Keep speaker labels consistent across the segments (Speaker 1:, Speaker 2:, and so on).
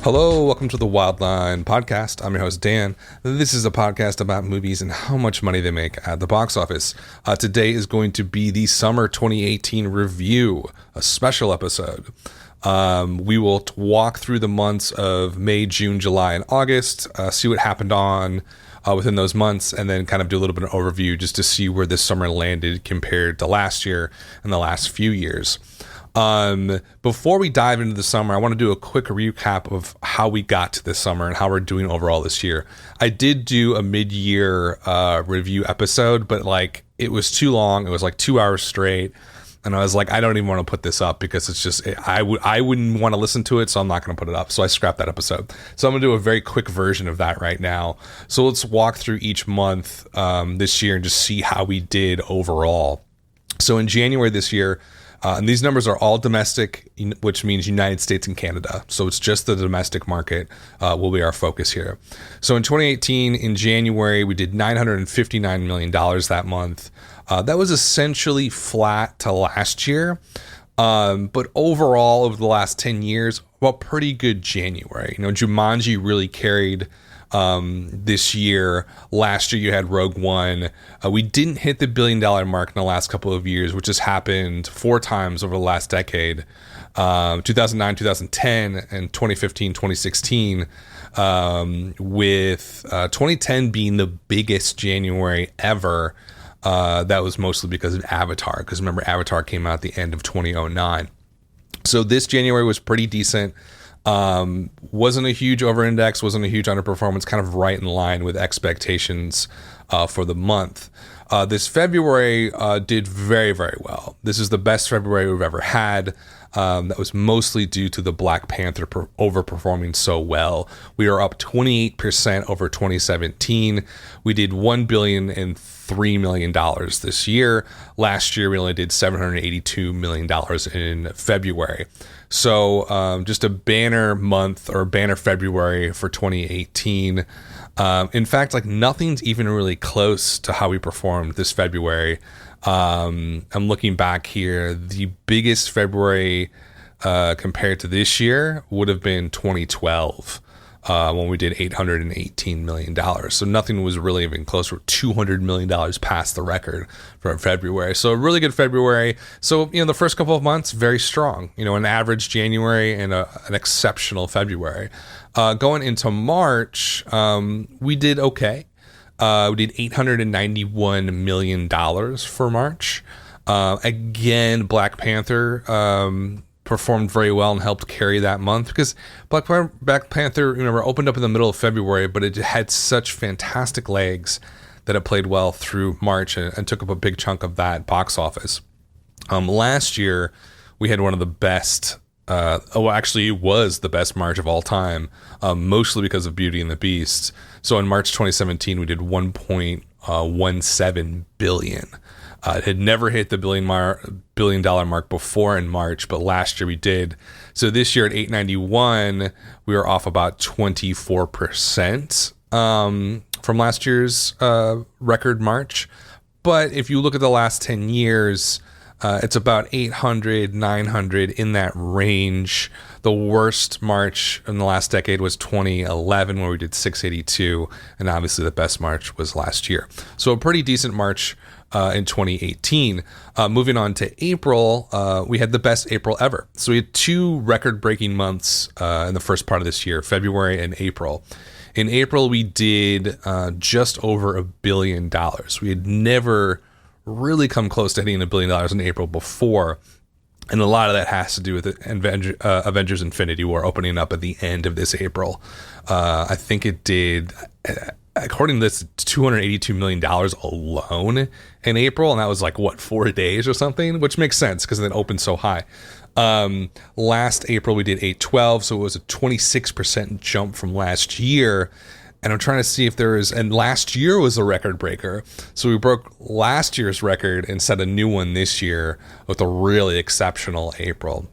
Speaker 1: Hello, welcome to the Wildline Podcast. I'm your host, Dan. This is a podcast about movies and how much money they make at the box office. Today is going to be the summer 2018 review, a special episode. We will walk through the months of May, June, July, and August, see what happened within those months, and then kind of do a little bit of overview just to see where this summer landed compared to last year and the last few years. Before we dive into the summer, I want to do a quick recap of how we got to this summer and how we're doing overall this year. I did do a mid-year review episode, but it was too long. It was 2 hours straight. And I was like, I don't even want to put this up because it's just, I wouldn't want to listen to it, so I'm not going to put it up. So I scrapped that episode. So I'm going to do a very quick version of that right now. So let's walk through each month this year and just see how we did overall. So in January this year, and these numbers are all domestic, which means United States and Canada. So it's just the domestic market will be our focus here. So in 2018, in January, we did $959 million that month. That was essentially flat to last year. But overall, over the last 10 years, well, pretty good January. Jumanji really carried this year. Last year you had Rogue One. We didn't hit the $1 billion mark in the last couple of years, which has happened 4 times over the last decade. 2009, 2010, and 2015, 2016, with 2010 being the biggest January ever. That was mostly because of Avatar, because remember, Avatar came out at the end of 2009. So this January was pretty decent. Wasn't a huge over-index, wasn't a huge underperformance, kind of right in line with expectations for the month. This February did very, very well. This is the best February we've ever had. That was mostly due to the Black Panther overperforming so well. We are up 28% over 2017. We did $1.003 billion this year. Last year, we only did $782 million in February. So just a banner month or banner February for 2018. In fact, nothing's even really close to how we performed this February. I'm looking back here. The biggest February compared to this year would have been 2012 when we did $818 million. So nothing was really even close. We're $200 million past the record for February. So a really good February. So, the first couple of months, very strong. An average January and an exceptional February. Going into March, we did okay. We did $891 million for March. Again, Black Panther performed very well and helped carry that month because Black Panther, opened up in the middle of February, but it had such fantastic legs that it played well through March and took up a big chunk of that box office. Last year, we had one of the best. Actually, it was the best March of all time, mostly because of Beauty and the Beast. So in March 2017, we did $1.17 billion. It had never hit the $1 billion mark before in March, but last year we did. So this year at 891, we were off about 24% from last year's record March. But if you look at the last 10 years, it's about 800, 900 in that range. The worst March in the last decade was 2011, where we did 682, and obviously the best March was last year. So a pretty decent March in 2018. Moving on to April, we had the best April ever. So we had 2 record-breaking months in the first part of this year, February and April. In April, we did just over $1 billion. We had never really come close to hitting $1 billion in April before. And a lot of that has to do with Avengers Infinity War opening up at the end of this April. I think it did, according to this, $282 million alone in April. And that was 4 days or something, which makes sense because it opened so high. Last April, we did 812. So it was a 26% jump from last year. And I'm trying to see if there is, and last year was a record breaker. So we broke last year's record and set a new one this year with a really exceptional April.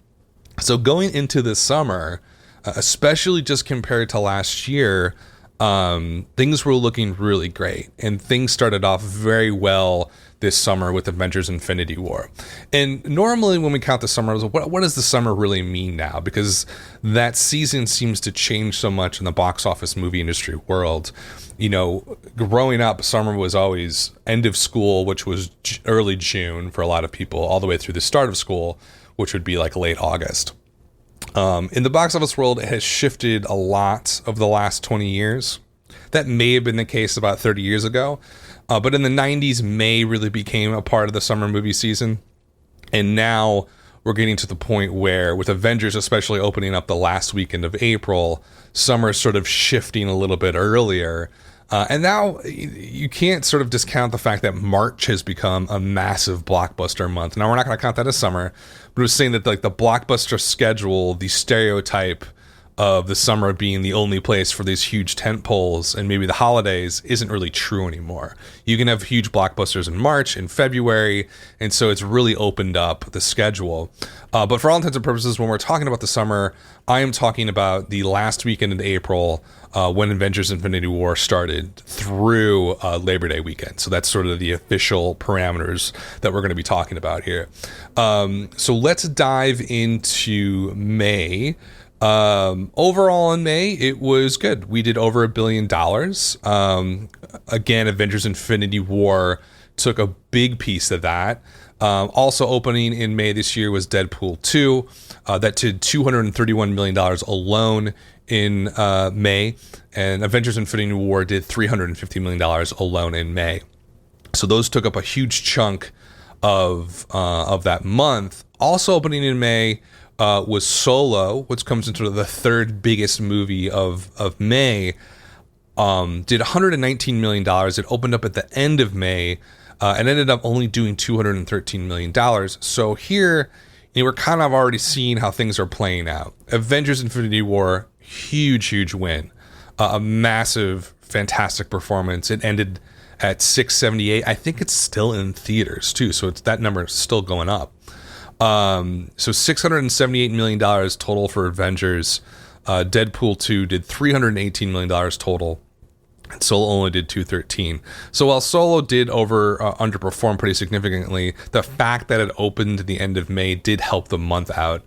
Speaker 1: So going into the summer, especially just compared to last year, things were looking really great, and things started off very well this summer with Avengers Infinity War. And normally when we count the summer, what does the summer really mean now? Because that season seems to change so much in the box office movie industry world. You know, growing up, summer was always end of school, which was early June for a lot of people, all the way through the start of school, which would be like late August. In the box office world, it has shifted a lot over the last 20 years. That may have been the case about 30 years ago. But in the 90s, May really became a part of the summer movie season. And now we're getting to the point where, with Avengers especially opening up the last weekend of April, summer is sort of shifting a little bit earlier. And now you can't sort of discount the fact that March has become a massive blockbuster month. Now, we're not going to count that as summer, but we're saying that like the blockbuster schedule, the stereotype of the summer being the only place for these huge tent poles and maybe the holidays isn't really true anymore. You can have huge blockbusters in March and February, and so it's really opened up the schedule. But for all intents and purposes, when we're talking about the summer, I am talking about the last weekend in April when Avengers Infinity War started through Labor Day weekend. So that's sort of the official parameters that we're going to be talking about here. So let's dive into May. Overall in May, it was good. We did over $1 billion. Again, Avengers Infinity War took a big piece of that. Also opening in May this year was Deadpool 2. That did $231 million alone in May. And Avengers Infinity War did $350 million alone in May. So those took up a huge chunk of that month. Also opening in May was Solo, which comes into the third biggest movie of May. Did $119 million. It opened up at the end of May and ended up only doing $213 million. So here, we're kind of already seeing how things are playing out. Avengers Infinity War, huge win. A massive, fantastic performance. It ended at 678. I think it's still in theaters too, so that number is still going up. So $678 million total for Avengers. Deadpool 2 did $318 million total. And Solo only did $213. So while Solo did underperform pretty significantly, the fact that it opened at the end of May did help the month out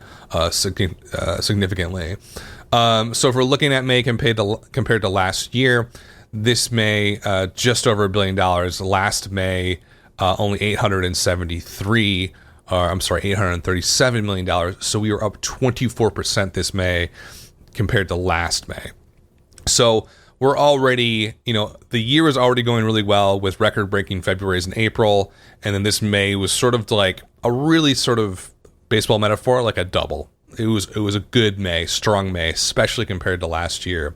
Speaker 1: significantly. So if we're looking at May compared to last year, this May just over $1 billion. Last May only $837 million. So we were up 24% this May compared to last May. So we're already, the year is already going really well with record-breaking Februarys and April. And then this May was sort of like a really sort of baseball metaphor, like a double. It was a good May, strong May, especially compared to last year.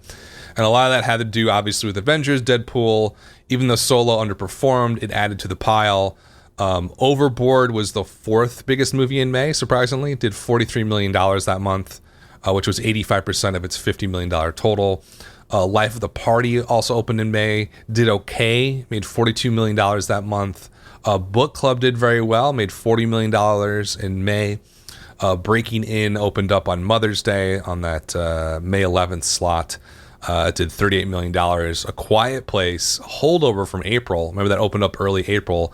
Speaker 1: And a lot of that had to do, obviously, with Avengers, Deadpool. Even though Solo underperformed, it added to the pile. Overboard was the fourth biggest movie in May, surprisingly. It did $43 million that month, which was 85% of its $50 million total. Life of the Party also opened in May, did okay, made $42 million that month. Book Club did very well, made $40 million in May. Breaking In opened up on Mother's Day on that May 11th slot. It did $38 million. A Quiet Place, holdover from April, remember that opened up early April,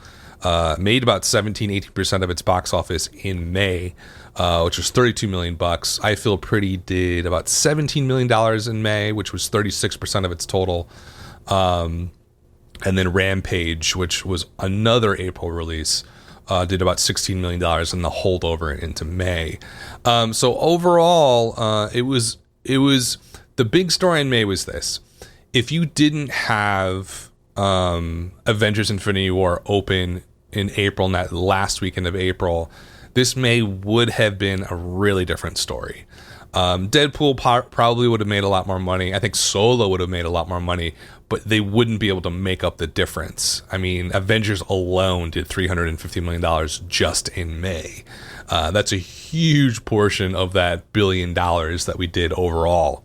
Speaker 1: made about 17-18% of its box office in May, which was $32 million. I Feel Pretty did about $17 million in May, which was 36% of its total. And then Rampage, which was another April release, did about $16 million in the holdover into May. So overall, it was the big story in May was this. If you didn't have Avengers Infinity War open in April, and that last weekend of April, this May would have been a really different story. Deadpool probably would have made a lot more money. I think Solo would have made a lot more money, but they wouldn't be able to make up the difference. I mean, Avengers alone did $350 million just in May. That's a huge portion of that $1 billion that we did overall.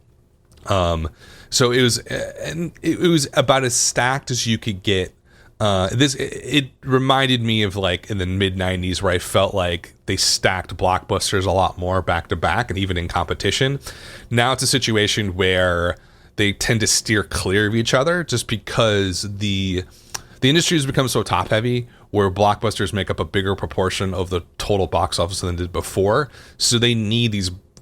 Speaker 1: So it was about as stacked as you could get. It reminded me of like in the mid 90s where I felt like they stacked blockbusters a lot more back to back and even in competition. Now it's a situation where they tend to steer clear of each other just because the industry has become so top heavy, where blockbusters make up a bigger proportion of the total box office than they did before. So they need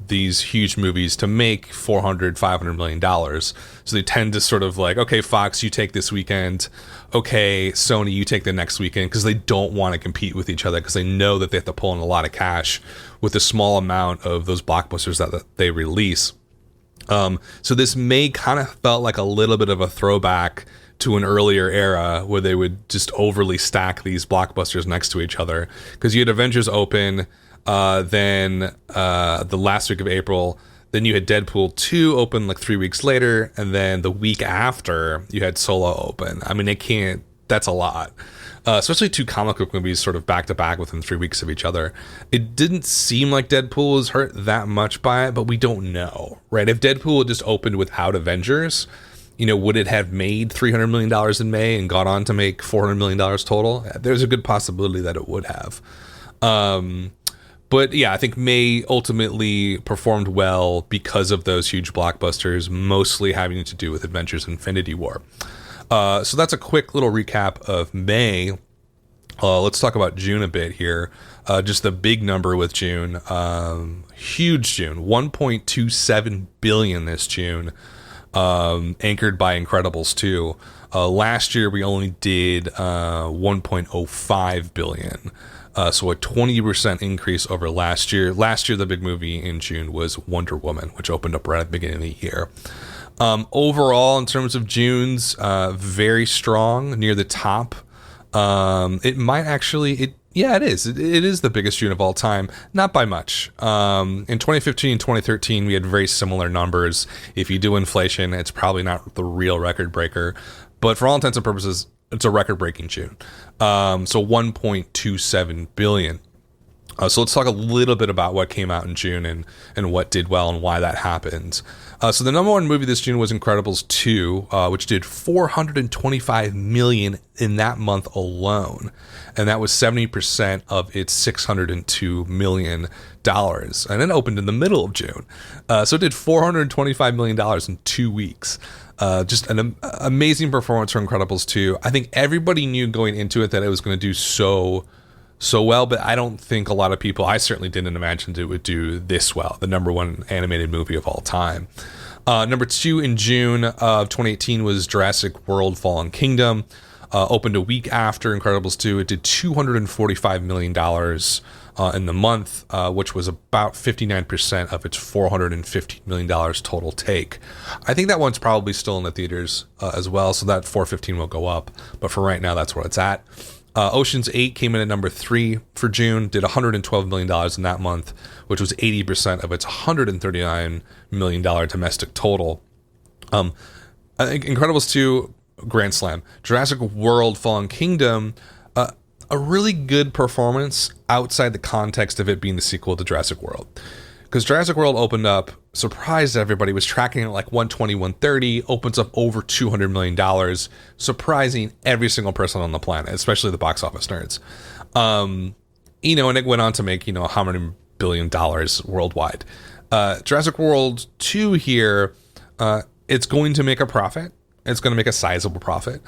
Speaker 1: these huge movies to make $400-500 million. So they tend to sort of like, okay, Fox, you take this weekend. Okay, Sony, you take the next weekend, because they don't want to compete with each other, because they know that they have to pull in a lot of cash with a small amount of those blockbusters that they release. So this may kind of felt like a little bit of a throwback to an earlier era where they would just overly stack these blockbusters next to each other, because you had Avengers open, then the last week of April, then you had Deadpool 2 open like 3 weeks later, and then the week after you had Solo open. I mean, that's a lot. Especially 2 comic book movies sort of back to back within 3 weeks of each other. It didn't seem like Deadpool was hurt that much by it, but we don't know, right? If Deadpool had just opened without Avengers, would it have made $300 million in May and gone on to make $400 million total? There's a good possibility that it would have. But yeah, I think May ultimately performed well because of those huge blockbusters, mostly having to do with Avengers Infinity War. So that's a quick little recap of May. Let's talk about June a bit here. Just the big number with June. Huge June. $1.27 billion this June. Anchored by Incredibles 2. Last year we only did $1.05 billion. So a 20% increase over last year. Last year, the big movie in June was Wonder Woman, which opened up right at the beginning of the year. Overall, in terms of June's, very strong, near the top. It might actually, it is. It is the biggest June of all time, not by much. In 2015 and 2013, we had very similar numbers. If you do inflation, it's probably not the real record breaker. But for all intents and purposes, it's a record-breaking June. So $1.27 billion. So let's talk a little bit about what came out in June and what did well and why that happened. So the number one movie this June was Incredibles 2, which did $425 million in that month alone. And that was 70% of its $602 million. And it opened in the middle of June. So it did $425 million in 2 weeks. Just an amazing performance for Incredibles 2. I think everybody knew going into it that it was going to do so well, but I don't think a lot of people, I certainly didn't imagine it would do this well. The number one animated movie of all time. Number 2 in June of 2018 was Jurassic World Fallen Kingdom. Opened a week after Incredibles 2. It did $245 million in the month, which was about 59% of its $450 million total take. I think that one's probably still in the theaters as well, so that 415 will go up. But for right now, that's where it's at. Ocean's 8 came in at number 3 for June, did $112 million in that month, which was 80% of its $139 million domestic total. I think Incredibles 2, Grand Slam. Jurassic World Fallen Kingdom, a really good performance outside the context of it being the sequel to Jurassic World. Because Jurassic World opened up, surprised everybody, was tracking at like 120, 130, opens up over $200 million, surprising every single person on the planet, especially the box office nerds. And it went on to make, how many billion dollars worldwide. Jurassic World 2 here, it's going to make a profit. It's going to make a sizable profit.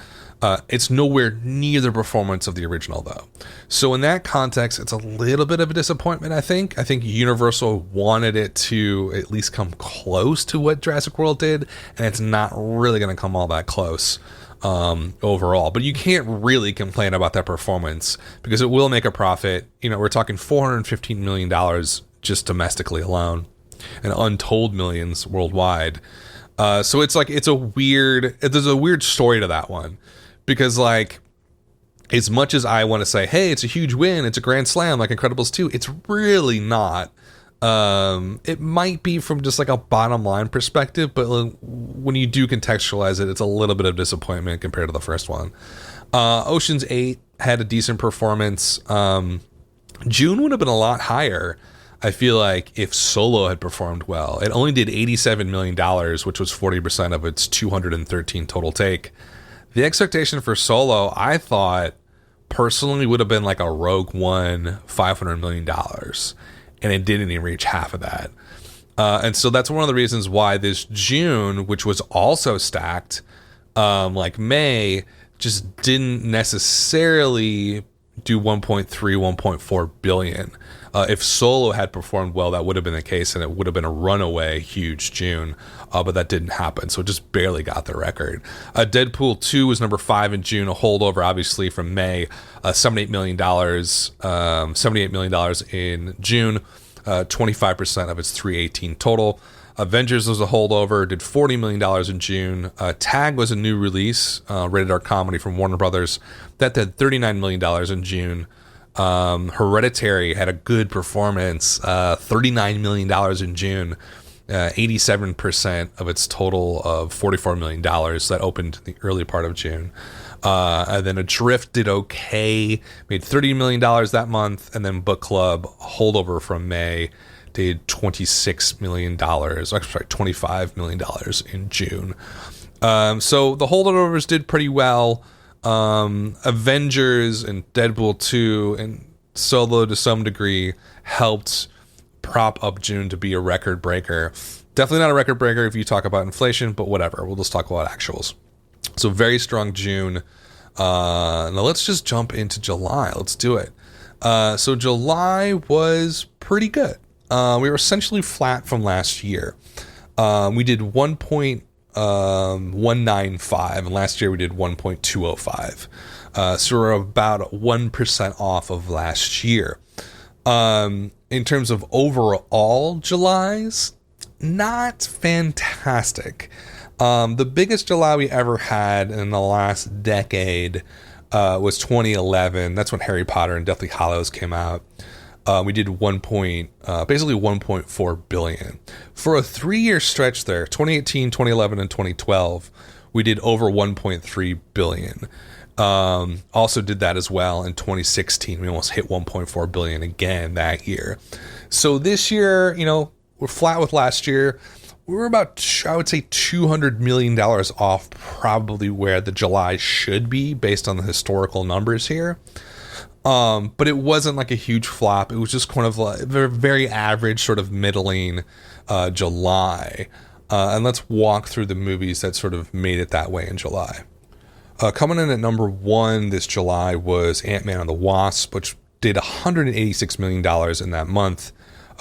Speaker 1: It's nowhere near the performance of the original, though. So in that context, it's a little bit of a disappointment, I think. I think Universal wanted it to at least come close to what Jurassic World did, and it's not really going to come all that close overall. But you can't really complain about that performance because it will make a profit. We're talking $415 million just domestically alone and untold millions worldwide. So there's a weird story to that one. Because, as much as I want to say, hey, it's a huge win, it's a grand slam like Incredibles 2, it's really not. It might be from just a bottom line perspective, but when you do contextualize it, it's a little bit of disappointment compared to the first one. Ocean's 8 had a decent performance. June would have been a lot higher, I feel like, if Solo had performed well. It only did $87 million, which was 40% of its 213 total take. The expectation for Solo, I thought, personally, would have been like a Rogue One $500 million. And it didn't even reach half of that. And so that's one of the reasons why this June, which was also stacked, like May, just didn't necessarily do 1.3, 1.4 billion. If Solo had performed well, that would have been the case, and it would have been a runaway huge June, but that didn't happen, so it just barely got the record. Deadpool 2 was number 5 in June, a holdover, obviously, from May. $78 million, $78 million in June, 25% of its 318 total. Avengers was a holdover, did $40 million in June. Tag was a new release, rated R comedy from Warner Brothers. That did $39 million in June. Hereditary had a good performance, $39 million in June, 87% of its total of $44 million that opened in the early part of June. And then Adrift did okay, made $30 million that month, and then Book Club, holdover from May, did $26 million, sorry, $25 million in June. So the holdovers did pretty well. Avengers and Deadpool 2 and Solo to some degree helped prop up June to be a record breaker. Definitely not a record breaker if you talk about inflation, but whatever. We'll just talk about actuals. So very strong June. Now let's just jump into July. Let's do it. So July was pretty good. We were essentially flat from last year. We did 1.195, and last year we did 1.205. So we're about 1% off of last year. In terms of overall Julys, not fantastic. The biggest July we ever had in the last decade was 2011. That's when Harry Potter and Deathly Hallows came out. We did basically 1.4 billion. For a 3-year stretch there, 2018, 2011, and 2012, we did over 1.3 billion. Also did that as well in 2016. We almost hit 1.4 billion again that year. So this year, we're flat with last year. We were about, I would say, $200 million off probably where the July should be based on the historical numbers here. But it wasn't like a huge flop. It was just kind of like a very average, sort of middling July. And let's walk through the movies that sort of made it that way in July. Coming in at number 1 this July was Ant-Man and the Wasp, which did $186 million in that month,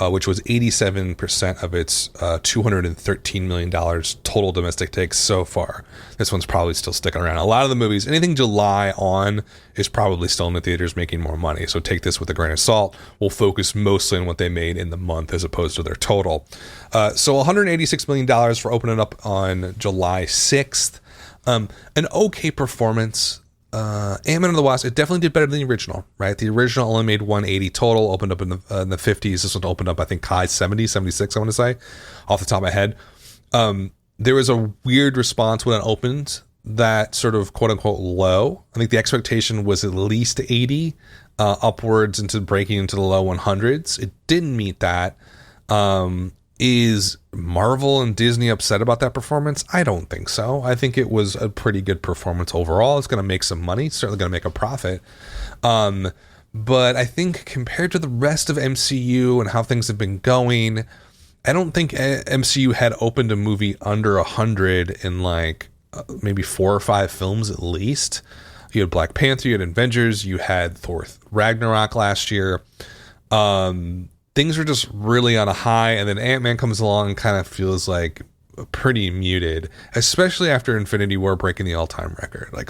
Speaker 1: which was 87% of its $213 million total domestic takes so far. This one's probably still sticking around. A lot of the movies, anything July on, is probably still in the theaters making more money. So take this with a grain of salt. We'll focus mostly on what they made in the month as opposed to their total. So $186 million for opening up on July 6th. An okay performance. Ant-Man and the Wasp, it definitely did better than the original, right? The original only made 180 total, opened up in the 50s. This one opened up, I think, high 70, 76, I want to say, off the top of my head. There was a weird response when it opened that sort of quote-unquote low. I think the expectation was at least 80, upwards into breaking into the low 100s. It didn't meet that. Is Marvel and Disney upset about that performance? I don't think so. I think it was a pretty good performance overall. It's going to make some money. It's certainly going to make a profit. But I think compared to the rest of MCU and how things have been going, I don't think MCU had opened a movie under 100 in maybe 4 or 5 films at least. You had Black Panther, you had Avengers, you had Thor Ragnarok last year. Things are just really on a high, and then Ant-Man comes along and kind of feels like pretty muted, especially after Infinity War breaking the all-time record. I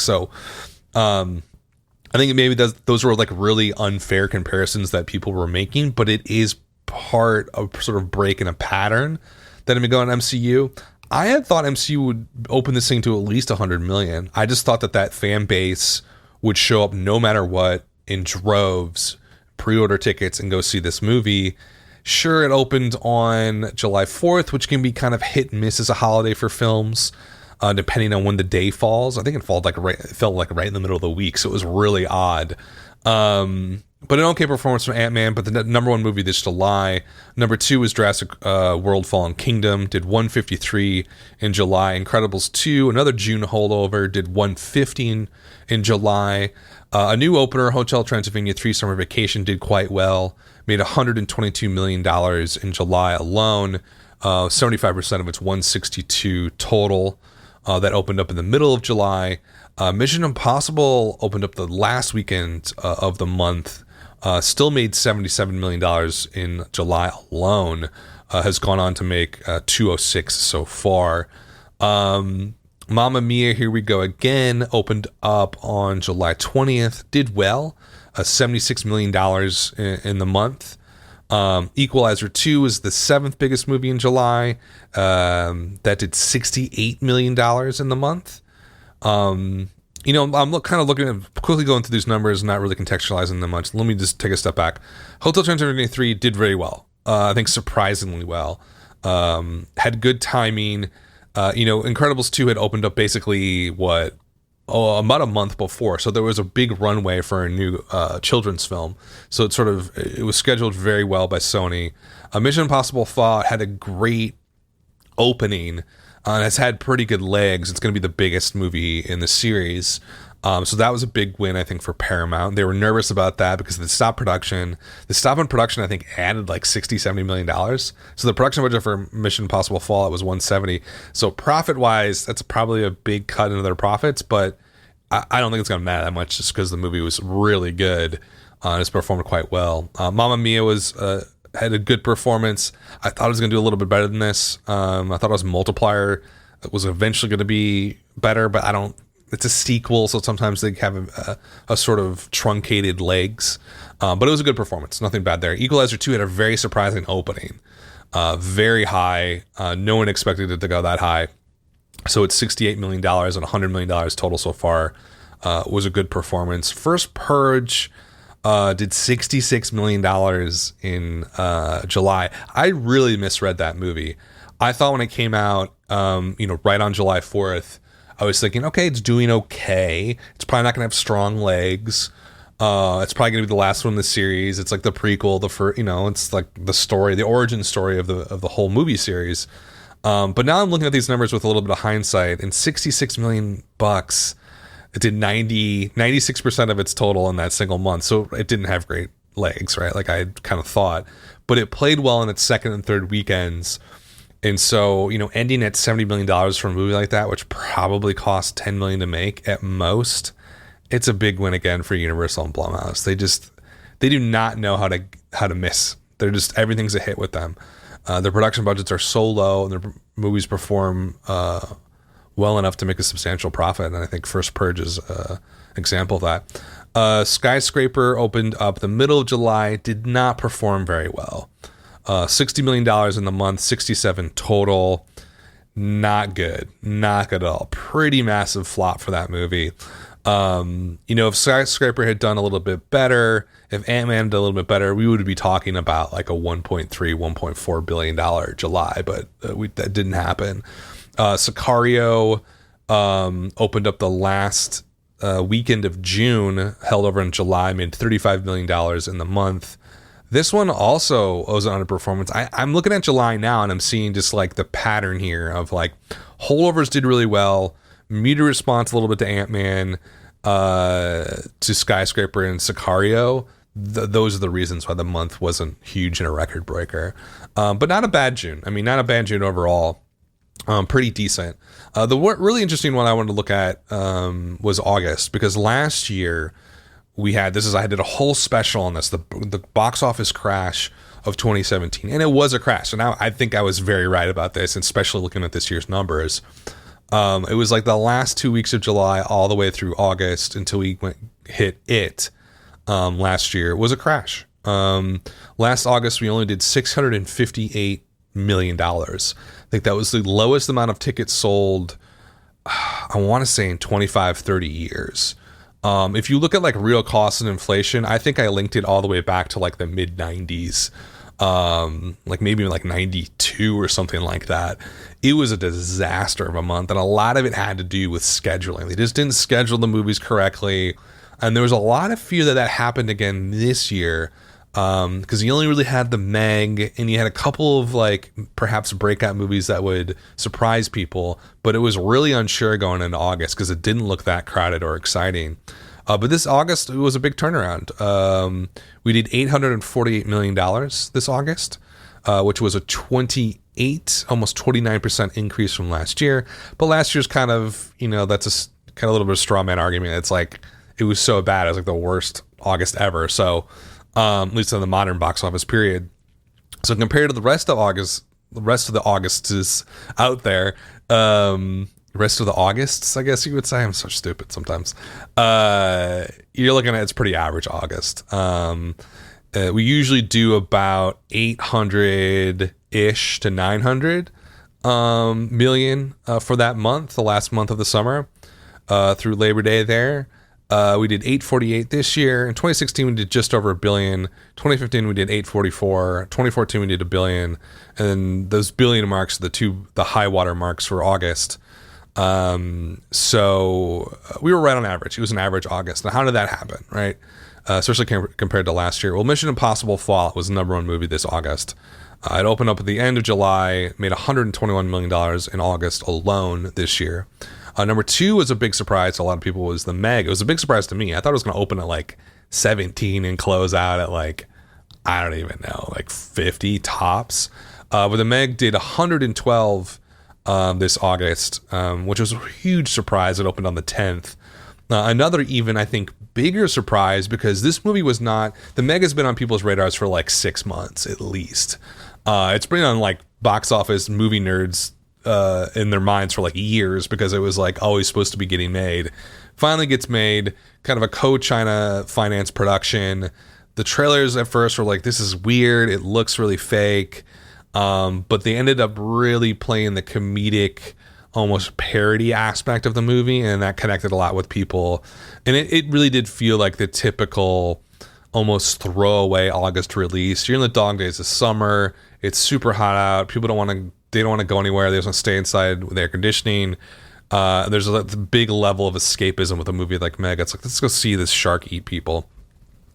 Speaker 1: think maybe those were really unfair comparisons that people were making, but it is part of sort of breaking a pattern that had been going on MCU. I had thought MCU would open this thing to at least 100 million. I just thought that fan base would show up no matter what in droves, pre-order tickets, and go see this movie. Sure, it opened on July 4th, which can be kind of hit and miss as a holiday for films, depending on when the day falls. I think it felt right in the middle of the week, so it was really odd. But an okay performance from Ant-Man, but the number 1 movie this July. Number 2 was Jurassic World Fallen Kingdom, did 153 in July. Incredibles 2, another June holdover, did 115 in July. A new opener, Hotel Transylvania 3 Summer Vacation, did quite well, made $122 million in July alone. 75% of its 162 total. That opened up in the middle of July. Mission Impossible opened up the last weekend of the month. Still made $77 million in July alone. Has gone on to make 206 so far. Mamma Mia, Here We Go Again opened up on July 20th. Did well. $76 million in the month. Equalizer 2 is the seventh biggest movie in July. That did $68 million in the month. I'm kind of looking at quickly going through these numbers, not really contextualizing them much. Let me just take a step back. Hotel Transylvania 3 did very well. I think surprisingly well. Had good timing. Incredibles 2 had opened up basically about a month before, so there was a big runway for a new children's film. So it was scheduled very well by Sony. Mission Impossible Fallout had a great opening and has had pretty good legs. It's going to be the biggest movie in the series. So that was a big win, I think, for Paramount. They were nervous about that because of the stop production. The stop in production, I think, added like $60-70 million. So the production budget for Mission Impossible Fallout was $170. So profit-wise, that's probably a big cut into their profits, but I don't think it's going to matter that much just because the movie was really good and it's performed quite well. Mamma Mia had a good performance. I thought it was going to do a little bit better than this. I thought it was Multiplier. It was eventually going to be better, but it's a sequel, so sometimes they have a sort of truncated legs. But it was a good performance. Nothing bad there. Equalizer 2 had a very surprising opening. Very high. No one expected it to go that high. So it's $68 million and $100 million total so far. Was a good performance. First Purge did $66 million in July. I really misread that movie. I thought when it came out, right on July 4th, I was thinking, okay, it's doing okay. It's probably not going to have strong legs. It's probably going to be the last one in the series. It's like the prequel, it's like the story, the origin story of the whole movie series. But now I'm looking at these numbers with a little bit of hindsight, and $66 million, it did 96% of its total in that single month. So it didn't have great legs, right? Like I kind of thought, but it played well in its second and third weekends. And so, ending at $70 million for a movie like that, which probably cost $10 million to make at most, it's a big win again for Universal and Blumhouse. They do not know how to miss. They're just, everything's a hit with them. Their production budgets are so low, and their movies perform well enough to make a substantial profit. And I think First Purge is an example of that. Skyscraper opened up the middle of July, did not perform very well. $60 million in the month, 67 total. Not good at all. Pretty massive flop for that movie. If Skyscraper had done a little bit better, if Ant-Man did a little bit better, we would be talking about like a $1.3-1.4 billion July, but that didn't happen. Sicario opened up the last weekend of June, held over in July, made $35 million in the month. This one also was an underperformance. I'm looking at July now, and I'm seeing just like the pattern here of like holdovers did really well, muted response a little bit to Ant-Man, to Skyscraper and Sicario. Those are the reasons why the month wasn't huge and a record breaker. But not a bad June. I mean, not a bad June overall. Pretty decent. The really interesting one I wanted to look at was August, because last year I did a whole special on this, the box office crash of 2017, and it was a crash. So now I think I was very right about this, and especially looking at this year's numbers. It was like the last 2 weeks of July all the way through August until we hit it last year was a crash. Last August, we only did $658 million. I think that was the lowest amount of tickets sold, I want to say, in 25-30 years. If you look at like real costs and inflation, I think I linked it all the way back to like the mid 90s, like maybe like 92 or something like that. It was a disaster of a month, and a lot of it had to do with scheduling. They just didn't schedule the movies correctly, and there was a lot of fear that happened again this year, because you only really had the Meg, and you had a couple of like perhaps breakout movies that would surprise people, but it was really unsure going into August because it didn't look that crowded or exciting. But this August, it was a big turnaround. We did $848 million this August. which was a 28, almost 29% increase from last year. But last year's kind of, that's kind of a little bit of a straw man argument. It's like, it was so bad. It was like the worst August ever. So, at least in the modern box office period. So compared to the rest of August, the rest of the Augusts out there, rest of the Augusts, I guess you would say. I'm so stupid sometimes. You're looking at, it's pretty average August. We usually do about 800-ish to 900 million for that month, the last month of the summer, through Labor Day there. We did 848 this year. In 2016, we did just over $1 billion. 2015, we did 844. 2014, we did $1 billion. And then those billion marks, the high water marks for August. So we were right on average. It was an average August. Now, how did that happen, right? Especially compared to last year. Well, Mission Impossible Fallout was the number one movie this August. It opened up at the end of July, made $121 million in August alone this year. Number two was a big surprise to a lot of people, was The Meg. It was a big surprise to me. I thought it was going to open at like 17 and close out at like, I don't even know, like 50 tops. But The Meg did 112 this August, which was a huge surprise. It opened on the 10th. Another even, I think, bigger surprise, because this movie was not... The Meg has been on people's radars for like 6 months at least. It's been on like box office movie nerds in their minds for like years, because it was like always supposed to be getting made. Finally gets made, kind of a co-China finance production. The trailers at first were like, this is weird, it looks really fake, but they ended up really playing the comedic, almost parody aspect of the movie, and that connected a lot with people. And it really did feel like the typical almost throwaway August release. You're in the dog days of summer, it's super hot out, people don't want to go anywhere, they just want to stay inside with air conditioning. There's a big level of escapism with a movie like Meg. It's like, let's go see this shark eat people.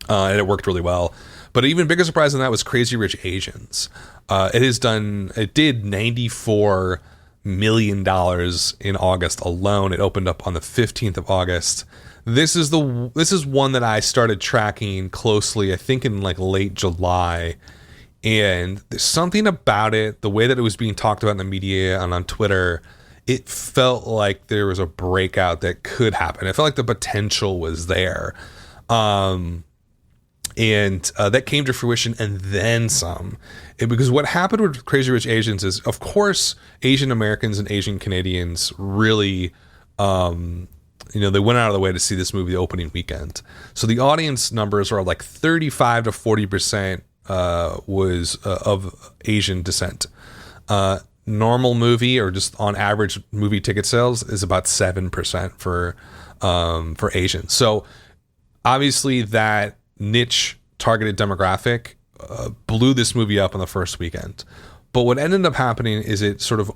Speaker 1: And it worked really well. But an even bigger surprise than that was Crazy Rich Asians. It did $94 million in August alone. It opened up on the 15th of August. This is one that I started tracking closely, I think in like late July. And there's something about it, the way that it was being talked about in the media and on Twitter, it felt like there was a breakout that could happen. It felt like the potential was there. And that came to fruition and then some. Because what happened with Crazy Rich Asians is, of course, Asian Americans and Asian Canadians really, they went out of the way to see this movie the opening weekend. So the audience numbers are like 35 to 40% was of Asian descent. Normal movie, or just on average movie ticket sales, is about 7% for Asians. So obviously that niche targeted demographic blew this movie up on the first weekend. But what ended up happening is it sort of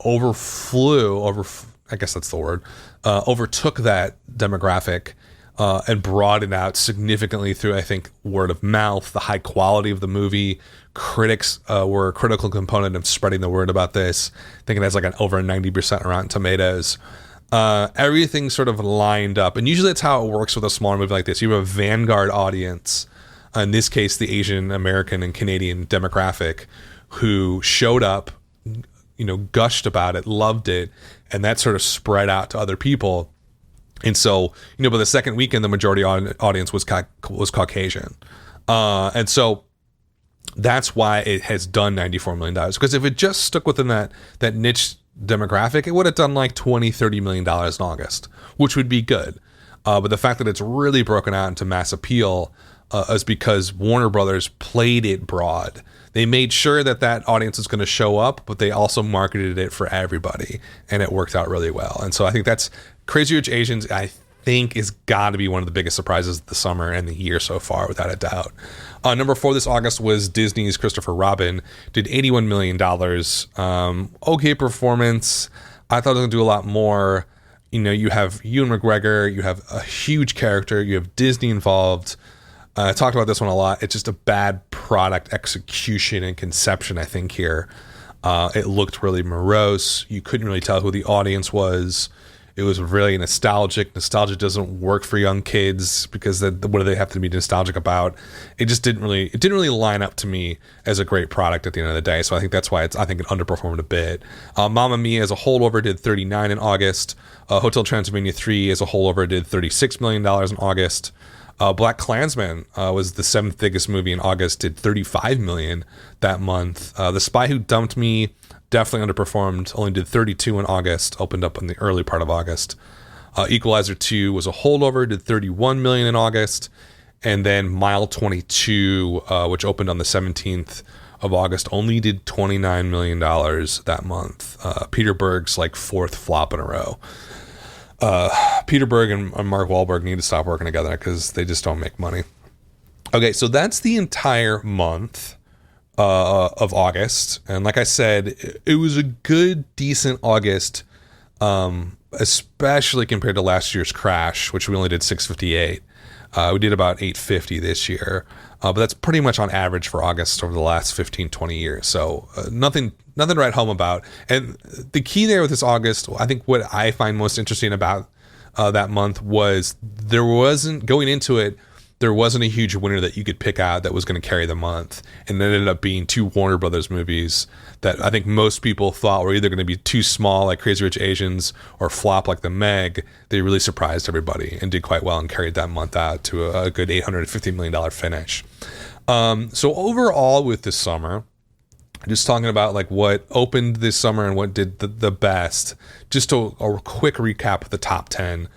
Speaker 1: I guess that's the word, overtook that demographic and broadened out significantly through, I think, word of mouth, the high quality of the movie. Critics were a critical component of spreading the word about this. I think it has like over 90% Rotten Tomatoes. Everything sort of lined up. And usually that's how it works with a smaller movie like this. You have a vanguard audience, in this case, the Asian American and Canadian demographic, who showed up, gushed about it, loved it, and that sort of spread out to other people. And so, by the second weekend, the majority audience was Caucasian. And so that's why it has done $94 million. Because if it just stuck within that niche demographic, it would have done like $20-30 million in August, which would be good. But the fact that it's really broken out into mass appeal is because Warner Brothers played it broad. They made sure that audience was going to show up, but they also marketed it for everybody, and it worked out really well. And so I think that's Crazy Rich Asians, I think, is got to be one of the biggest surprises of the summer and the year so far, without a doubt. Number 4 this August was Disney's Christopher Robin. Did $81 million. Okay performance. I thought it was going to do a lot more. You have Ewan McGregor, you have a huge character, you have Disney involved. I talked about this one a lot. It's just a bad product execution and conception, I think, here. It looked really morose. You couldn't really tell who the audience was. It was really nostalgic. Nostalgia doesn't work for young kids because what do they have to be nostalgic about? It just didn't really line up to me as a great product at the end of the day. So I think that's why I think it underperformed a bit. Mamma Mia as a holdover did 39 in August. Hotel Transylvania 3 as a holdover did $36 million in August. Black Klansman was the 7th biggest movie in August, did $35 million that month. The Spy Who Dumped Me definitely underperformed, only did 32 in August, opened up in the early part of August. Equalizer 2 was a holdover, did $31 million in August. And then Mile 22, which opened on the 17th of August, only did $29 million that month. Peter Berg's like 4th flop in a row. Peter Berg and Mark Wahlberg need to stop working together because they just don't make money. Okay, so that's the entire month of August. And like I said, it was a good, decent August, especially compared to last year's crash, which we only did 658. We did about 850 this year. But that's pretty much on average for August over the last 15, 20 years. So nothing to write home about. And the key there with this August, I think what I find most interesting about that month was there wasn't a huge winner that you could pick out that was going to carry the month. And it ended up being 2 Warner Brothers movies that I think most people thought were either going to be too small, like Crazy Rich Asians, or flop like The Meg. They really surprised everybody and did quite well and carried that month out to a good $850 million finish. So overall with this summer, just talking about like what opened this summer and what did the best, just a quick recap of the top 10.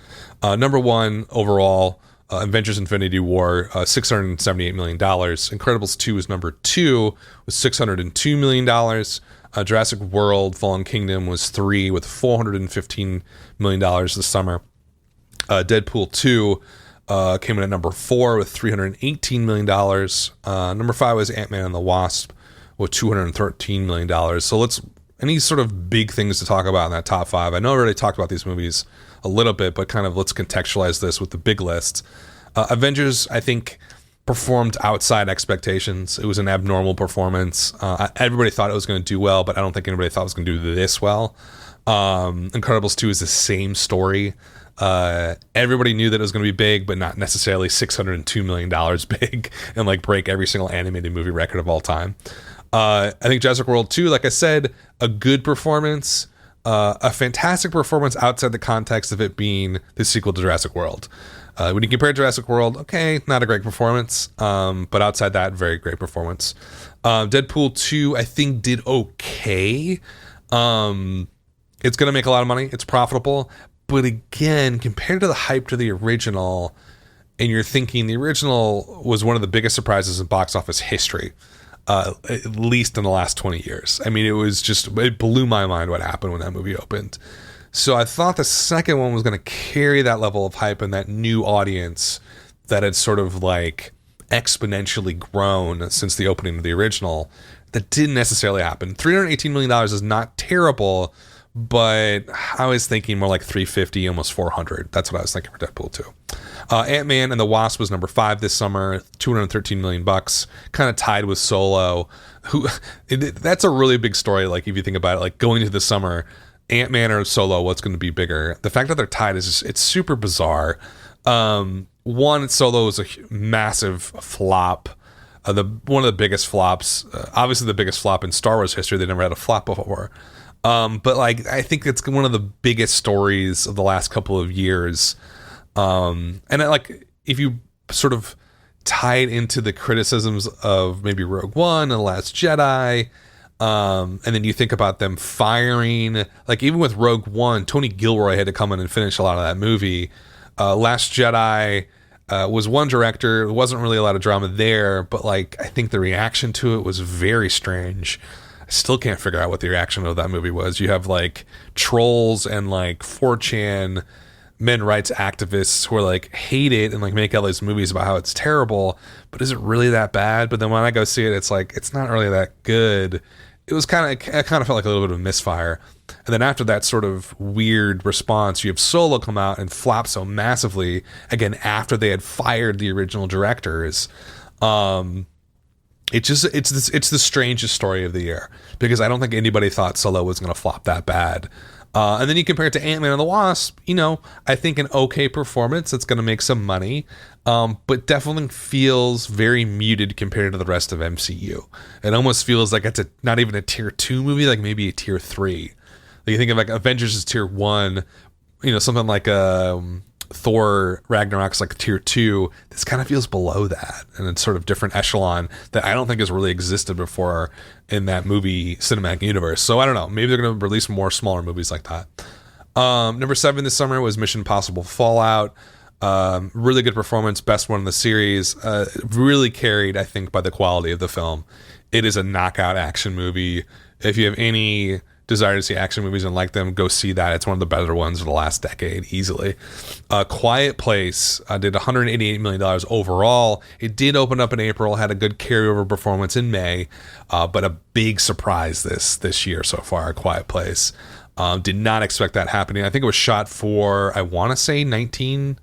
Speaker 1: Number 1 overall, Avengers Infinity War, $678 million. Incredibles 2 is number 2 with $602 million. Jurassic World Fallen Kingdom was 3 with $415 million this summer. Deadpool 2 came in at number 4 with $318 million. Number 5 was Ant-Man and the Wasp with $213 million. So any sort of big things to talk about in that top 5. I know I already talked about these movies a little bit, but kind of let's contextualize this with the big list. Avengers, I think, performed outside expectations. It was an abnormal performance. Everybody thought it was going to do well, but I don't think anybody thought it was going to do this well. Incredibles 2 is the same story. Everybody knew that it was going to be big, but not necessarily $602 million big and like break every single animated movie record of all time. I think Jurassic World 2, like I said, a good performance. A fantastic performance outside the context of it being the sequel to Jurassic World. When you compare Jurassic World, okay, not a great performance, but outside that, very great performance. Deadpool 2, I think, did okay. It's going to make a lot of money. It's profitable. But again, compared to the hype to the original, and you're thinking the original was one of the biggest surprises in box office history. At least in the last 20 years. I mean, it blew my mind what happened when that movie opened. So I thought the second one was going to carry that level of hype and that new audience that had sort of like exponentially grown since the opening of the original. That didn't necessarily happen. $318 million is not terrible, but I was thinking more like 350, almost 400. That's what I was thinking for Deadpool 2. Ant-Man and the Wasp was number 5 this summer, $213 million, kind of tied with Solo. That's a really big story. Like if you think about it, like going into the summer, Ant-Man or Solo, what's going to be bigger? The fact that they're tied is just, it's super bizarre. One, Solo was a massive flop. One of the biggest flops, obviously the biggest flop in Star Wars history. They never had a flop before. But like, I think it's one of the biggest stories of the last couple of years. If you sort of tie it into the criticisms of maybe Rogue One and The Last Jedi, and then you think about them firing, like even with Rogue One, Tony Gilroy had to come in and finish a lot of that movie. Last Jedi was one director. There wasn't really a lot of drama there, but like, I think the reaction to it was very strange. Still can't figure out what the reaction of that movie was. You have like trolls and like 4chan men rights activists who are like hate it and like make all these movies about how it's terrible, but is it really that bad? But then when I go see it, it's like it's not really that good. It kind of felt like a little bit of a misfire. And then after that sort of weird response, you have Solo come out and flop so massively again after they had fired the original directors. It's the strangest story of the year because I don't think anybody thought Solo was going to flop that bad. And then you compare it to Ant-Man and the Wasp, I think an okay performance that's going to make some money, but definitely feels very muted compared to the rest of MCU. It almost feels like it's not even a tier 2 movie, like maybe a tier 3. Like you think of like Avengers is tier 1, something like Thor Ragnarok's like tier 2. This kind of feels below that, and it's sort of different echelon that I don't think has really existed before in that movie cinematic universe. So I don't know, maybe they're going to release more smaller movies like that. Number 7 this summer was Mission Impossible Fallout. Really good performance, best one in the series. Really carried, I think, by the quality of the film. It is a knockout action movie. If you have any desire to see action movies and like them, go see that. It's one of the better ones of the last decade, easily. Quiet Place did $188 million overall. It did open up in April, had a good carryover performance in May, but a big surprise this year so far, Quiet Place. Did not expect that happening. I think it was shot for, I want to say $20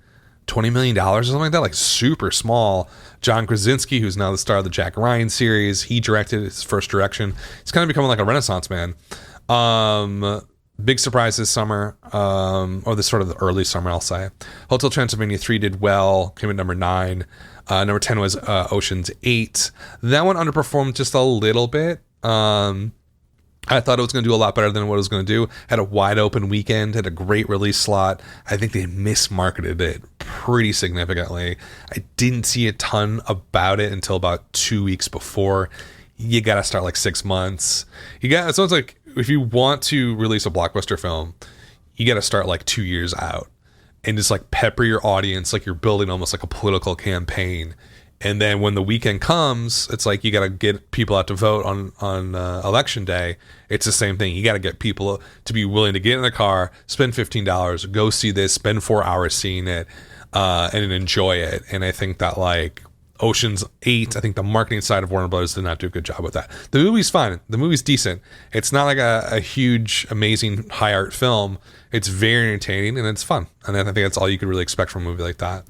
Speaker 1: million or something like that, like super small. John Krasinski, who's now the star of the Jack Ryan series, he directed his first direction. He's kind of becoming like a Renaissance man. Big surprise this summer, or this sort of the early summer, I'll say. Hotel Transylvania 3 did well, came at number 9. Number 10 was Ocean's 8. That one underperformed just a little bit. I thought it was going to do a lot better than what it was going to do. Had a wide open weekend, had a great release slot. I think they mismarketed it pretty significantly. I didn't see a ton about it until about 2 weeks before. You got to start like 6 months. So it's like, if you want to release a blockbuster film, you got to start like 2 years out and just like pepper your audience like you're building almost like a political campaign. And then when the weekend comes, it's like you got to get people out to vote on election day. It's the same thing. You got to get people to be willing to get in the car, spend $15, go see this, spend 4 hours seeing it, and enjoy it. And I think that like Ocean's 8, I think the marketing side of Warner Brothers did not do a good job with that. The movie's fine. The movie's decent. It's not like a huge, amazing, high art film. It's very entertaining and it's fun. And I think that's all you could really expect from a movie like that.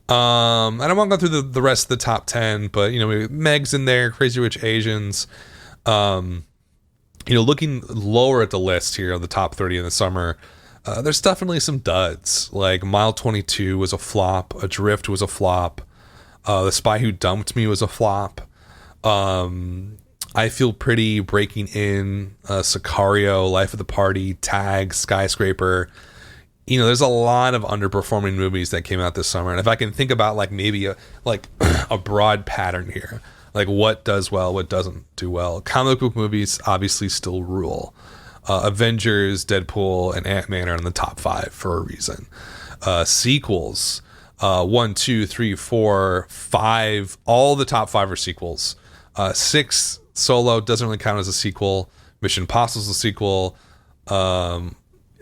Speaker 1: I don't want to go through the rest of the top 10, but Meg's in there, Crazy Rich Asians. Looking lower at the list here of the top 30 in the summer, there's definitely some duds. Like Mile 22 was a flop, Adrift was a flop, The Spy Who Dumped Me was a flop. I Feel Pretty, Breaking In, Sicario, Life of the Party, Tag, Skyscraper. There's a lot of underperforming movies that came out this summer. And if I can think about like maybe a broad pattern here, like what does well, what doesn't do well. Comic book movies obviously still rule. Avengers, Deadpool, and Ant-Man are in the top 5 for a reason. Sequels, 1, 2, 3, 4, 5, all the top 5 are sequels. 6, Solo, doesn't really count as a sequel. Mission Impossible is a sequel.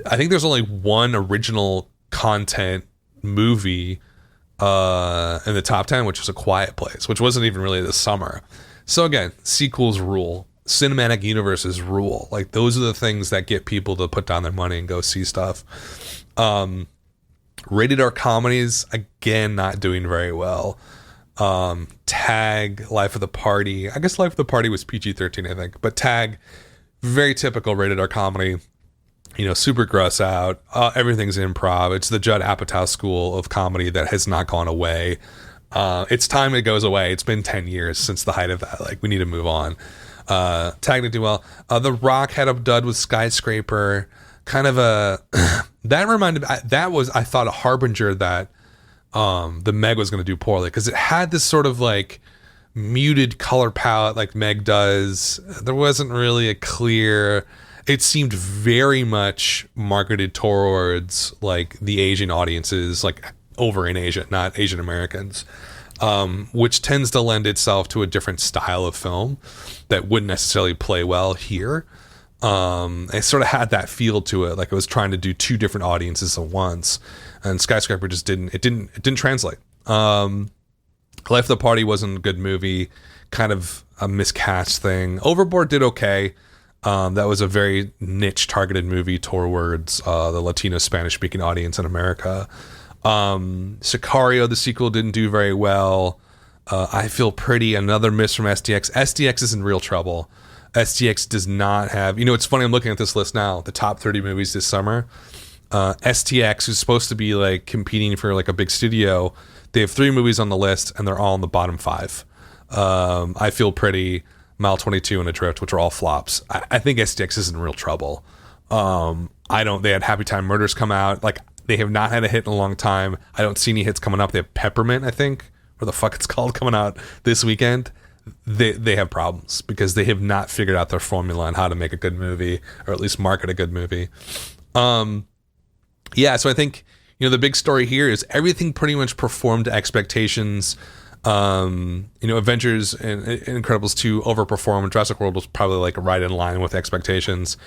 Speaker 1: I think there's only one original content movie in the top 10, which was A Quiet Place, which wasn't even really this summer. So again, sequels rule. Cinematic universes rule. Like those are the things that get people to put down their money and go see stuff. Rated R comedies, again, not doing very well. Tag, Life of the Party. I guess Life of the Party was PG-13, I think. But Tag, very typical rated R comedy. Super gross out. Everything's improv. It's the Judd Apatow school of comedy that has not gone away. It's time it goes away. It's been 10 years since the height of that. Like, we need to move on. Tag didn't do well. The Rock had a dud with Skyscraper. Kind of a... that reminded me... That was, I thought, a harbinger that the Meg was going to do poorly. Because it had this sort of, like, muted color palette like Meg does. There wasn't really a clear... It seemed very much marketed towards like the Asian audiences, like over in Asia, not Asian Americans, which tends to lend itself to a different style of film that wouldn't necessarily play well here. It sort of had that feel to it, like it was trying to do two different audiences at once, and Skyscraper just didn't translate. Life of the Party wasn't a good movie, kind of a miscast thing. Overboard did okay. That was a very niche targeted movie towards the Latino Spanish speaking audience in America. Sicario, the sequel, didn't do very well. I Feel Pretty, another miss from SDX. SDX is in real trouble. STX does not have, it's funny, I'm looking at this list now, the top 30 movies this summer. STX, who's supposed to be like competing for like a big studio, they have 3 movies on the list and they're all in the bottom 5. I Feel Pretty, Mile 22 and Adrift, which are all flops. I think STX is in real trouble. They had Happy Time Murders come out. Like, they have not had a hit in a long time. I don't see any hits coming up. They have Peppermint, I think, or the fuck it's called, coming out this weekend. They have problems because they have not figured out their formula on how to make a good movie, or at least market a good movie. So I think, the big story here is everything pretty much performed to expectations. Avengers and Incredibles 2 overperformed. Jurassic World was probably like right in line with expectations.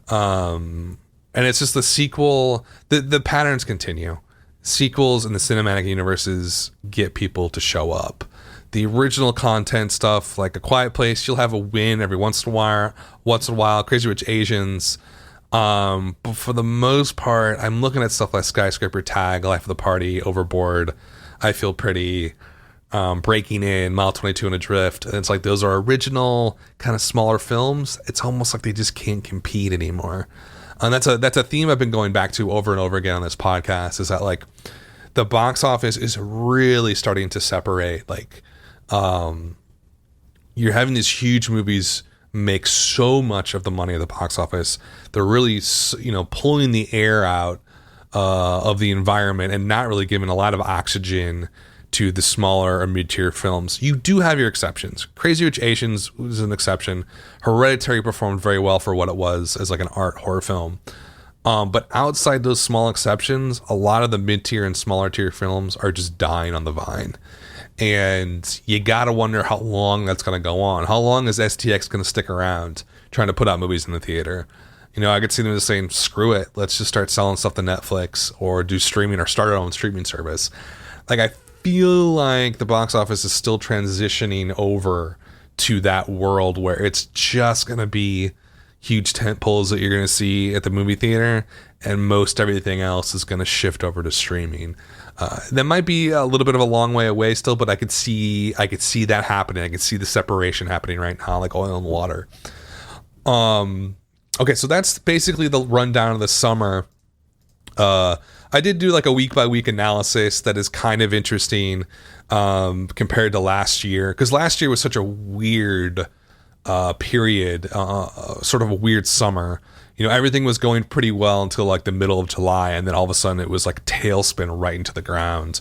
Speaker 1: And it's just the sequel, the patterns continue. Sequels in the cinematic universes get people to show up. The original content stuff, like A Quiet Place, you'll have a win every once in a while. Crazy Rich Asians. But for the most part, I'm looking at stuff like Skyscraper, Tag, Life of the Party, Overboard, I Feel Pretty, Breaking In, Mile 22 and Adrift. And it's like those are original kind of smaller films. It's almost like they just can't compete anymore. And that's a theme I've been going back to over and over again on this podcast, is that like the box office is really starting to separate. Like, you're having these huge movies make so much of the money of the box office. They're really, pulling the air out of the environment and not really giving a lot of oxygen to the smaller or mid-tier films. You do have your exceptions. Crazy Rich Asians was an exception. Hereditary performed very well for what it was as like an art horror film. But outside those small exceptions, a lot of the mid-tier and smaller tier films are just dying on the vine. And you gotta wonder how long that's gonna go on. How long is STX gonna stick around trying to put out movies in the theater? I could see them just saying, screw it, let's just start selling stuff to Netflix or do streaming or start our own streaming service. Like, I feel like the box office is still transitioning over to that world where it's just gonna be huge tent poles that you're gonna see at the movie theater, and most everything else is gonna shift over to streaming. That might be a little bit of a long way away still, but I could see that happening. I could see the separation happening right now, like oil and water. Okay, so that's basically the rundown of the summer. I did do like a week by week analysis that is kind of interesting compared to last year, because last year was such a weird period, sort of a weird summer. Everything was going pretty well until like the middle of July, and then all of a sudden it was like a tailspin right into the ground.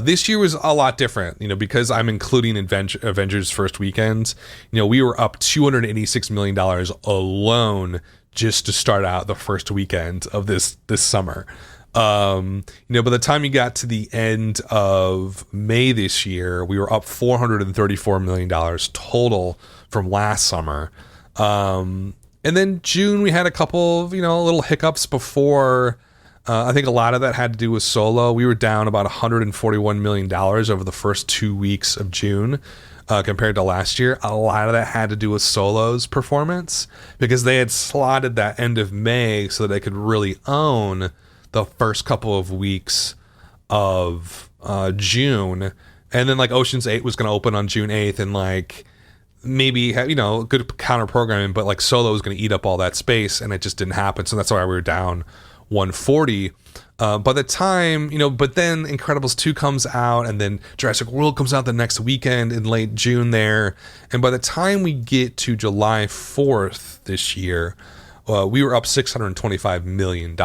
Speaker 1: This year was a lot different, because I'm including Avengers first weekend. We were up $286 million alone just to start out the first weekend of this summer. By the time you got to the end of May this year, we were up $434 million total from last summer. And then June, we had a couple of, little hiccups before. I think a lot of that had to do with Solo. We were down about $141 million over the first 2 weeks of June compared to last year. A lot of that had to do with Solo's performance, because they had slotted that end of May so that they could really own the first couple of weeks of June. And then like Ocean's 8 was going to open on June 8th, and like maybe have, good counter programming, but like Solo was going to eat up all that space, and it just didn't happen. So that's why we were down 140. By the time, but then Incredibles 2 comes out, and then Jurassic World comes out the next weekend in late June there. And by the time we get to July 4th this year, we were up $625 million.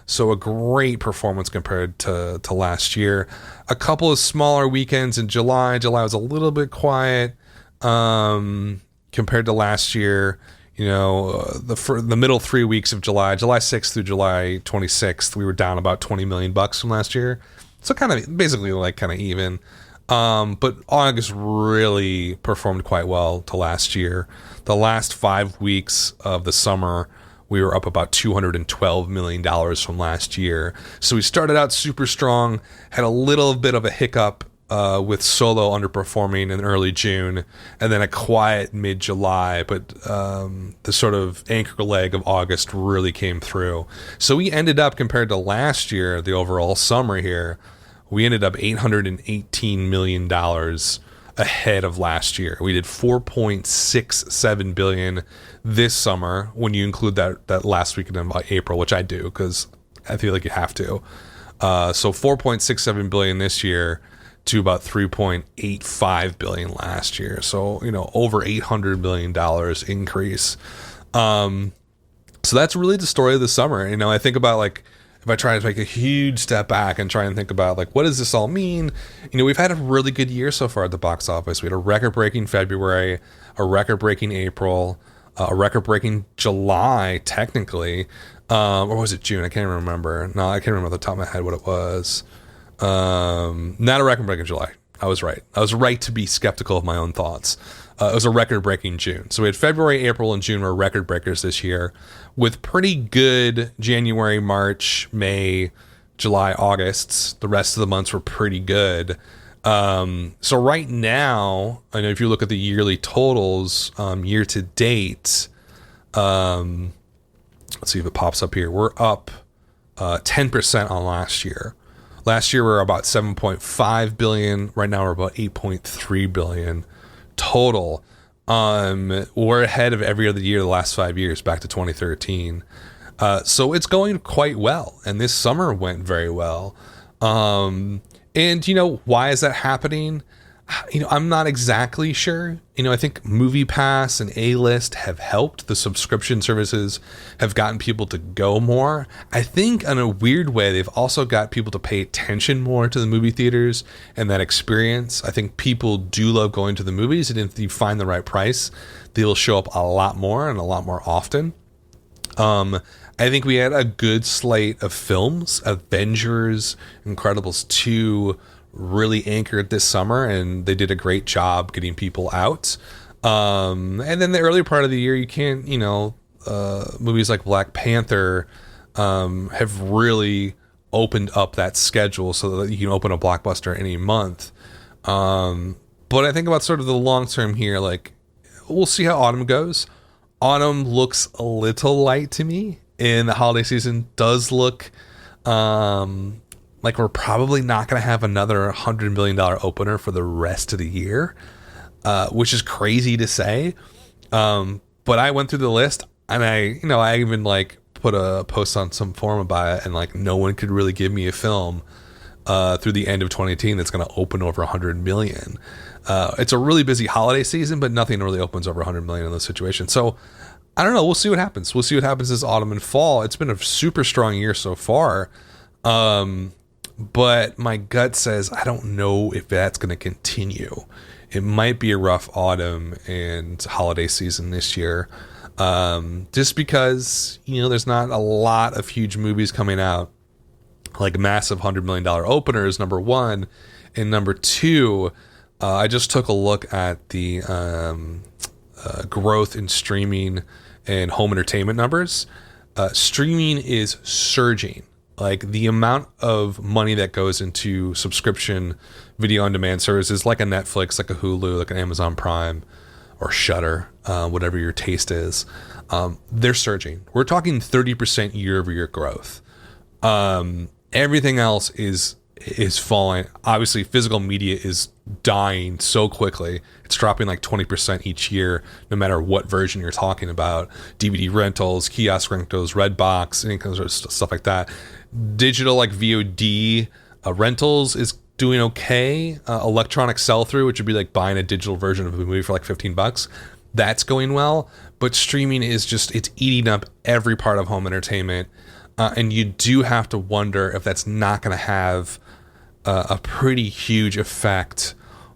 Speaker 1: So a great performance compared to last year. A couple of smaller weekends in July. July was a little bit quiet compared to last year. The middle 3 weeks of July 6th through July 26th, we were down about $20 million from last year. So kind of basically like kind of even. But August really performed quite well to last year. The last 5 weeks of the summer, we were up about $212 million from last year. So we started out super strong, had a little bit of a hiccup with Solo underperforming in early June, and then a quiet mid-July, but the sort of anchor leg of August really came through. So we ended up, compared to last year, the overall summer here, we ended up $818 million ahead of last year. We did 4.67 billion this summer when you include that last weekend in April, which I do because I feel like you have to. So 4.67 billion this year to about 3.85 billion last year. So, over $800 million increase. So that's really the story of the summer. I think about, like, if I try to take a huge step back and try and think about, like, what does this all mean? We've had a really good year so far at the box office. We had a record-breaking February, a record-breaking April, a record-breaking July, technically. Or was it June? I can't remember. No, I can't remember off the top of my head what it was. Not a record-breaking July. I was right. I was right to be skeptical of my own thoughts. It was a record-breaking June. So we had February, April, and June were record breakers this year, with pretty good January, March, May, July, Augusts. The rest of the months were pretty good. So right now, I know if you look at the yearly totals, year to date, let's see if it pops up here. We're up 10% on last year. Last year we were about 7.5 billion. Right now we're about 8.3 billion total. We're ahead of every other year the last 5 years, back to 2013. So it's going quite well, and this summer went very well. And why is that happening? I'm not exactly sure. I think MoviePass and A-List have helped. The subscription services have gotten people to go more. I think in a weird way, they've also got people to pay attention more to the movie theaters and that experience. I think people do love going to the movies, and if you find the right price, they will show up a lot more and a lot more often. I think we had a good slate of films. Avengers, Incredibles 2, really anchored this summer, and they did a great job getting people out. And then the earlier part of the year, you can't, movies like Black Panther have really opened up that schedule so that you can open a blockbuster any month. But I think about sort of the long term here, like, we'll see how autumn goes. Autumn looks a little light to me, and the holiday season does look like we're probably not going to have another $100 million opener for the rest of the year, which is crazy to say. But I went through the list, and I even like put a post on some forum about it, and like no one could really give me a film through the end of 2018 that's going to open over 100 million. It's a really busy holiday season, but nothing really opens over 100 million in those situations. So I don't know. We'll see what happens. We'll see what happens this autumn and fall. It's been a super strong year so far. But my gut says I don't know if that's going to continue. It might be a rough autumn and holiday season this year, just because there's not a lot of huge movies coming out, like massive $100 million openers. Number one, and number two, I just took a look at the growth in streaming and home entertainment numbers. Streaming is surging. Like, the amount of money that goes into subscription video on demand services like a Netflix, like a Hulu, like an Amazon Prime or Shudder, whatever your taste is, they're surging. We're talking 30% year over year growth. Everything else is falling. Obviously, physical media is dying so quickly. It's dropping like 20% each year, no matter what version you're talking about. DVD rentals, kiosk rentals, Redbox, any kind of stuff like that. Digital, like VOD rentals, is doing okay. Electronic sell-through, which would be like buying a digital version of a movie for like $15, that's going well. But streaming is it's eating up every part of home entertainment. And you do have to wonder if that's not going to have a pretty huge effect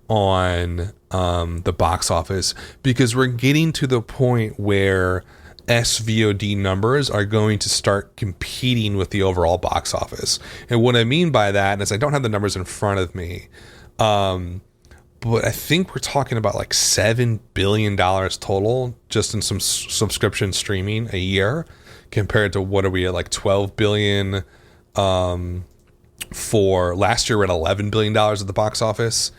Speaker 1: on the box office, because we're getting to the point where SVOD numbers are going to start competing with the overall box office. And what I mean by that is, I don't have the numbers in front of me, but I think we're talking about like $7 billion total just in some subscription streaming a year, compared to what are we at, like 12 billion for last year. We're at $11 billion at the box office.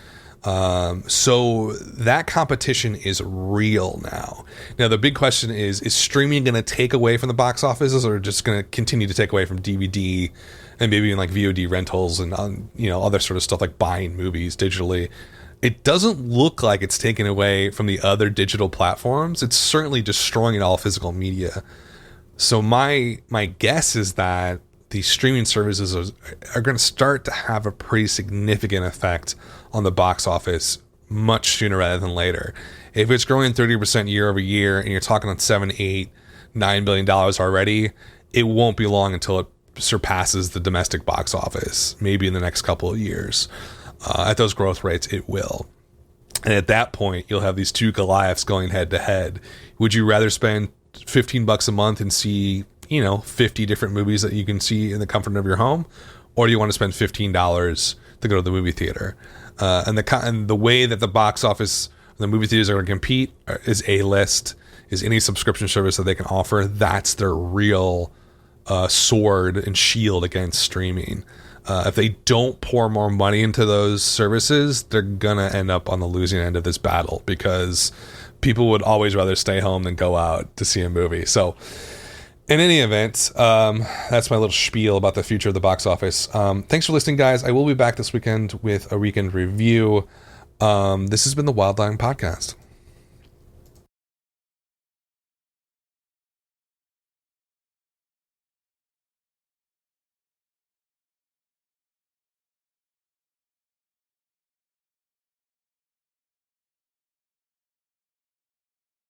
Speaker 1: So that competition is real now. Now, the big question is streaming going to take away from the box offices, or just going to continue to take away from DVD and maybe even like VOD rentals and, other sort of stuff like buying movies digitally? It doesn't look like it's taken away from the other digital platforms. It's certainly destroying all physical media. So my guess is that these streaming services are going to start to have a pretty significant effect on the box office much sooner rather than later. If it's growing 30% year over year and you're talking on $7, $8, $9 billion already, it won't be long until it surpasses the domestic box office, maybe in the next couple of years. At those growth rates, it will. And at that point, you'll have these two Goliaths going head to head. Would you rather spend $15 a month and see, 50 different movies that you can see in the comfort of your home? Or do you want to spend $15 to go to the movie theater? And the way that the box office, the movie theaters are going to compete is A-list, is any subscription service that they can offer. That's their real sword and shield against streaming. If they don't pour more money into those services, they're going to end up on the losing end of this battle, because people would always rather stay home than go out to see a movie. So in any event, that's my little spiel about the future of the box office. Thanks for listening, guys. I will be back this weekend with a weekend review. This has been the Wildline Podcast.